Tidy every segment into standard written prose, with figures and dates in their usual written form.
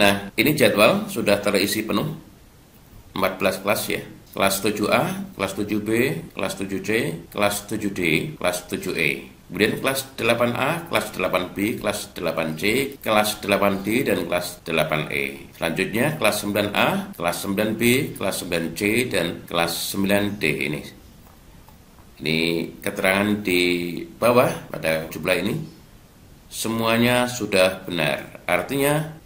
Nah, ini jadwal sudah terisi penuh. 14 kelas ya. Kelas 7A, kelas 7B, kelas 7C, kelas 7D, kelas 7E. Kemudian kelas 8A, kelas 8B, kelas 8C, kelas 8D, dan kelas 8E. Selanjutnya kelas 9A, kelas 9B, kelas 9C, dan kelas 9D ini. Ini keterangan di bawah pada jumlah ini. Semuanya sudah benar. Artinya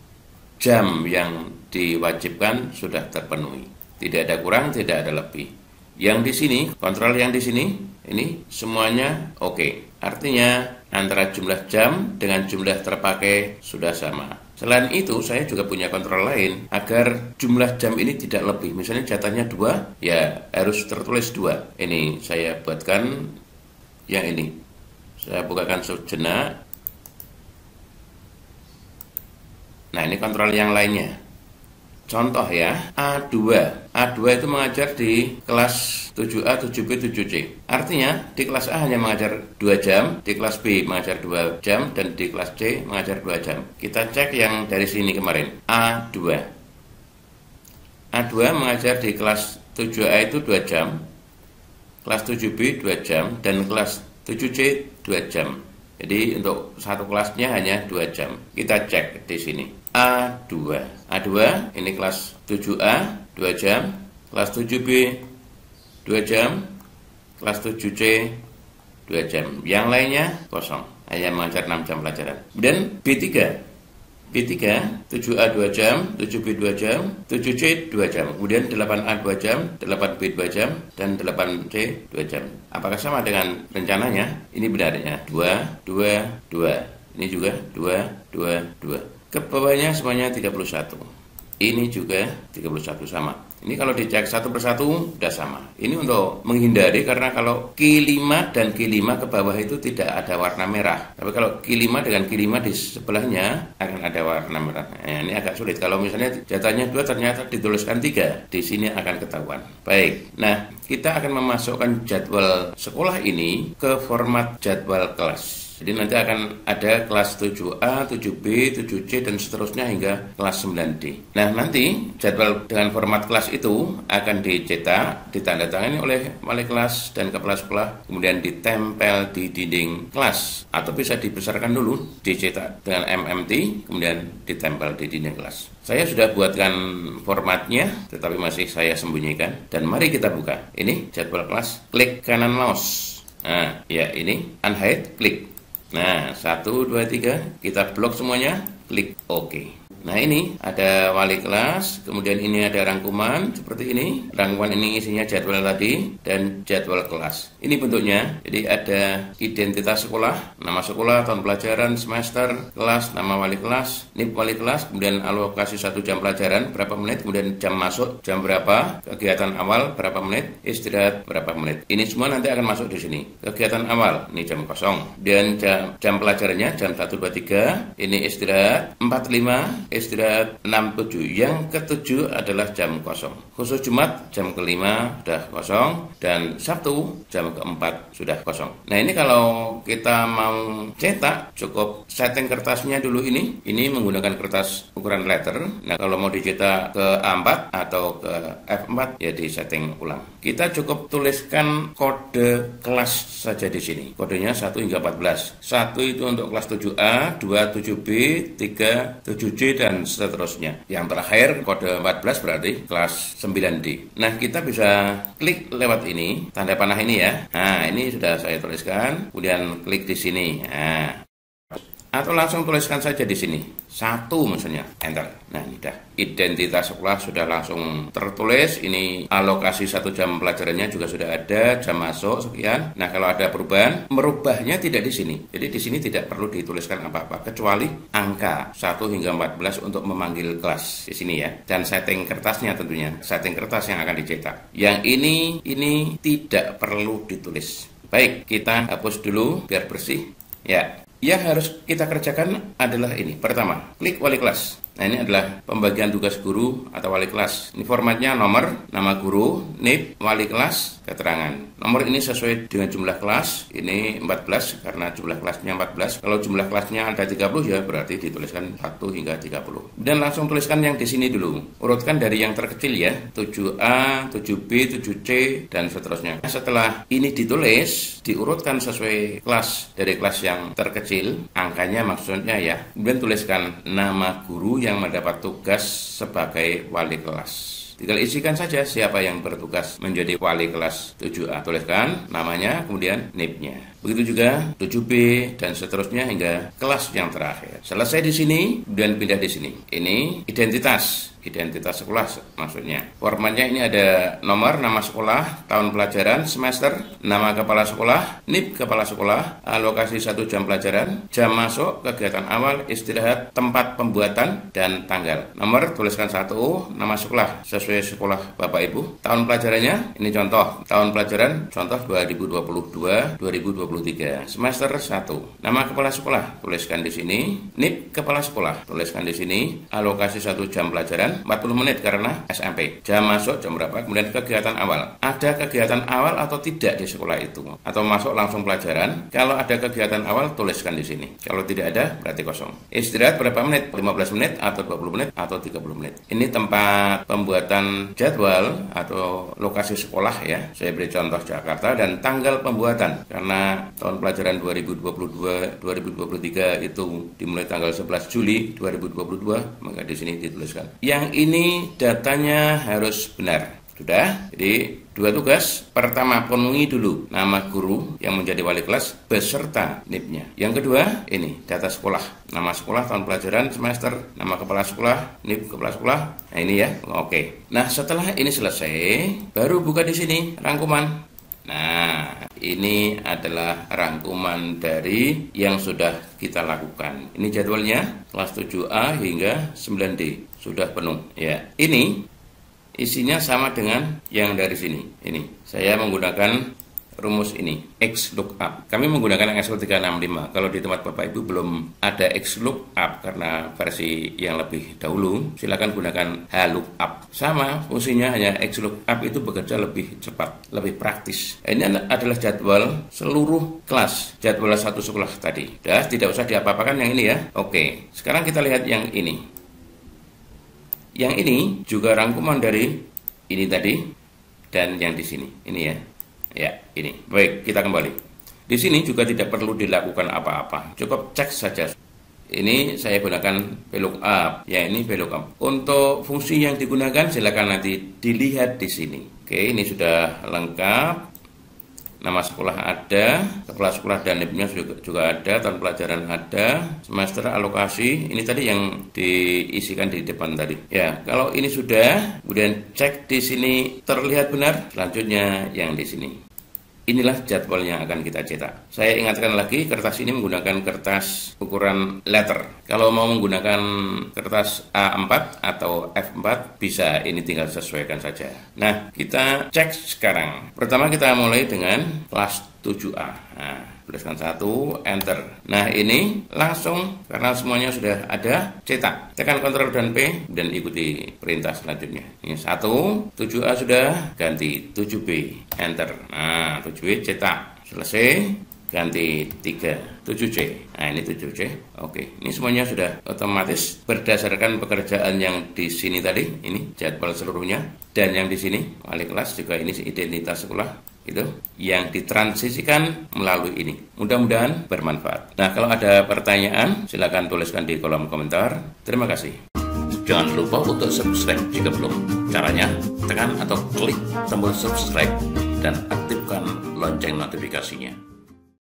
jam yang diwajibkan sudah terpenuhi. Tidak ada kurang, tidak ada lebih. Yang di sini, kontrol yang di sini, ini semuanya oke. Artinya antara jumlah jam dengan jumlah terpakai sudah sama. Selain itu, saya juga punya kontrol lain agar jumlah jam ini tidak lebih. Misalnya jatahnya 2, ya harus tertulis 2. Ini saya buatkan yang ini. Saya bukakan sejenak. Nah, ini kontrol yang lainnya. Contoh ya, A2. A2 itu mengajar di kelas 7A, 7B, 7C. Artinya di kelas A hanya mengajar 2 jam, di kelas B mengajar 2 jam, dan di kelas C mengajar 2 jam. Kita cek yang dari sini kemarin. A2. A2 mengajar di kelas 7A itu 2 jam, kelas 7B 2 jam, dan kelas 7C 2 jam. Jadi untuk satu kelasnya hanya 2 jam. Kita cek di sini. A2. A2 ini kelas 7A 2 jam, kelas 7B 2 jam, kelas 7C 2 jam. Yang lainnya kosong, hanya mengajar 6 jam pelajaran. Dan B3. B3 7A 2 jam, 7B 2 jam, 7C 2 jam. Kemudian 8A 2 jam, 8B 2 jam, dan 8C 2 jam. Apakah sama dengan rencananya? Ini benarnya 2, 2, 2. Ini juga 2, 2, 2. Ke bawahnya semuanya 31. Ini juga 31 sama. Ini kalau dicek satu persatu sudah sama. Ini untuk menghindari karena kalau Q5 dan Q5 ke bawah itu tidak ada warna merah. Tapi kalau Q5 dengan Q5 di sebelahnya akan ada warna merah. Nah, ini agak sulit. Kalau misalnya jatahnya 2 ternyata dituliskan 3, di sini akan ketahuan. Baik. Nah, kita akan memasukkan jadwal sekolah ini ke format jadwal kelas. Jadi nanti akan ada kelas 7A, 7B, 7C, dan seterusnya hingga kelas 9D. Nah, nanti jadwal dengan format kelas itu akan dicetak, ditandatangani oleh wali kelas dan kepala sekolah, kemudian ditempel di dinding kelas. Atau bisa dibesarkan dulu, dicetak dengan MMT, kemudian ditempel di dinding kelas. Saya sudah buatkan formatnya, tetapi masih saya sembunyikan. Dan mari kita buka. Ini jadwal kelas, klik kanan mouse. Nah, ya ini, unhide, klik. Nah, 1, 2, 3, kita blok semuanya, klik OK. Nah, ini ada wali kelas, kemudian ini ada rangkuman seperti ini. Rangkuman ini isinya jadwal tadi dan jadwal kelas. Ini bentuknya, jadi ada identitas sekolah, nama sekolah, tahun pelajaran, semester, kelas, nama wali kelas, NIP wali kelas, kemudian alokasi 1 jam pelajaran, berapa menit, kemudian jam masuk, jam berapa, kegiatan awal, berapa menit, istirahat, berapa menit. Ini semua nanti akan masuk di sini. Kegiatan awal, ini jam 0, dan jam pelajarannya, jam 1, 2, 3, ini istirahat, 4, 5, istirahat 6, 7. Yang ke-7 adalah jam 0. Khusus Jumat jam ke-5 sudah kosong, dan Sabtu jam ke-4 sudah kosong. Nah, ini kalau kita mau cetak cukup setting kertasnya dulu ini. Ini menggunakan kertas ukuran letter. Nah, kalau mau dicetak ke A4 atau ke F4 ya di setting ulang. Kita cukup tuliskan kode kelas saja di sini. Kodenya 1 hingga 14. 1 itu untuk kelas 7A, 2 7B, 3 7C, dan seterusnya. Yang terakhir kode 14 berarti kelas 9D. Nah, kita bisa klik lewat ini, tanda panah ini ya. Nah, ini sudah saya tuliskan, kemudian klik di sini. Nah, atau langsung tuliskan saja di sini 1 misalnya, enter. Nah, ini dah identitas sekolah sudah langsung tertulis. Ini alokasi 1 jam pelajarannya juga sudah ada, jam masuk sekian. Nah, kalau ada perubahan, merubahnya tidak di sini. Jadi di sini tidak perlu dituliskan apa-apa kecuali angka 1 hingga 14 untuk memanggil kelas di sini ya. Dan setting kertasnya tentunya, setting kertas yang akan dicetak. Yang ini tidak perlu ditulis. Baik, kita hapus dulu biar bersih. Ya. Yang harus kita kerjakan adalah ini. Pertama, klik wali kelas. Nah, ini adalah pembagian tugas guru atau wali kelas. Ini formatnya nomor, nama guru, NIP, wali kelas, keterangan. Nomor ini sesuai dengan jumlah kelas, ini 14 karena jumlah kelasnya 14. Kalau jumlah kelasnya ada 30 ya berarti dituliskan 1 hingga 30. Dan langsung tuliskan yang di sini dulu. Urutkan dari yang terkecil ya, 7A, 7B, 7C, dan seterusnya. Setelah ini ditulis, diurutkan sesuai kelas, dari kelas yang terkecil, angkanya maksudnya ya. Kemudian tuliskan nama guru yang mendapat tugas sebagai wali kelas. Tinggal isikan saja siapa yang bertugas menjadi wali kelas 7A. Tuliskan namanya, kemudian NIP-nya. Begitu juga 7B dan seterusnya hingga kelas yang terakhir. Selesai di sini, kemudian pindah di sini. Ini identitas sekolah maksudnya. Formatnya ini ada nomor, nama sekolah, tahun pelajaran, semester, nama kepala sekolah, NIP kepala sekolah, alokasi 1 jam pelajaran, jam masuk, kegiatan awal, istirahat, tempat pembuatan, dan tanggal. Nomor tuliskan 1, nama sekolah sesuai sekolah Bapak Ibu. Tahun pelajarannya, ini contoh. Tahun pelajaran contoh 2022-2023. Semester 1. Nama kepala sekolah tuliskan di sini, NIP kepala sekolah tuliskan di sini, alokasi 1 jam pelajaran 40 menit karena SMP. Jam masuk jam berapa? Kemudian kegiatan awal. Ada kegiatan awal atau tidak di sekolah itu? Atau masuk langsung pelajaran? Kalau ada kegiatan awal tuliskan di sini. Kalau tidak ada berarti kosong. Istirahat berapa menit? 15 menit atau 20 menit atau 30 menit. Ini tempat pembuatan jadwal atau lokasi sekolah ya. Saya beri contoh Jakarta dan tanggal pembuatan karena tahun pelajaran 2022-2023 itu dimulai tanggal 11 Juli 2022, maka di sini dituliskan. Yang ini datanya harus benar. Sudah, jadi 2 tugas. Pertama, penuhi dulu nama guru yang menjadi wali kelas beserta NIP-nya. Yang kedua, ini data sekolah. Nama sekolah, tahun pelajaran, semester, nama kepala sekolah, NIP kepala sekolah. Nah ini ya, oke. Nah setelah ini selesai, baru buka di sini rangkuman. Nah, ini adalah rangkuman dari yang sudah kita lakukan. Ini jadwalnya, kelas 7A hingga 9D. Sudah penuh. Ya, ini isinya sama dengan yang dari sini. Ini, saya menggunakan rumus ini, XLOOKUP. Kami menggunakan Excel 365. Kalau di tempat Bapak Ibu belum ada XLOOKUP karena versi yang lebih dahulu, silakan gunakan HLOOKUP. Sama, fungsinya hanya XLOOKUP itu bekerja lebih cepat, lebih praktis. Ini adalah jadwal seluruh kelas, jadwal satu sekolah tadi. Tidak usah diapa-apakan yang ini ya. Oke, sekarang kita lihat yang ini. Yang ini juga rangkuman dari ini tadi dan yang di sini. Ini ya. Ya, ini. Baik, kita kembali. Di sini juga tidak perlu dilakukan apa-apa. Cukup cek saja. Ini saya gunakan VLOOKUP. Ya, ini VLOOKUP. Untuk fungsi yang digunakan silakan nanti dilihat di sini. Oke, ini sudah lengkap. Nama sekolah ada, kepala sekolah dan NIP-nya juga ada, tahun pelajaran ada, semester, alokasi. Ini tadi yang diisikan di depan tadi. Ya, kalau ini sudah, kemudian cek di sini terlihat benar. Selanjutnya yang di sini. Inilah jadwal yang akan kita cetak. Saya ingatkan lagi, kertas ini menggunakan kertas ukuran letter. Kalau mau menggunakan kertas A4 atau F4 bisa, ini tinggal sesuaikan saja. Nah, kita cek sekarang. Pertama kita mulai dengan kelas 7A. Nah, tuliskan 1, enter. Nah, ini langsung karena semuanya sudah ada, cetak. Tekan Ctrl dan P dan ikuti perintah selanjutnya. Ini 1, 7A sudah, ganti 7B, enter. Nah, 7B cetak. Selesai, ganti 3, 7C. Nah, ini 7C. Oke, ini semuanya sudah otomatis berdasarkan pekerjaan yang di sini tadi. Ini jadwal seluruhnya. Dan yang di sini, wali kelas juga ini identitas sekolah. Itu yang ditransisikan melalui ini. Mudah-mudahan bermanfaat. Nah, kalau ada pertanyaan, silakan tuliskan di kolom komentar. Terima kasih. Jangan lupa untuk subscribe jika belum. Caranya, tekan atau klik tombol subscribe dan aktifkan lonceng notifikasinya.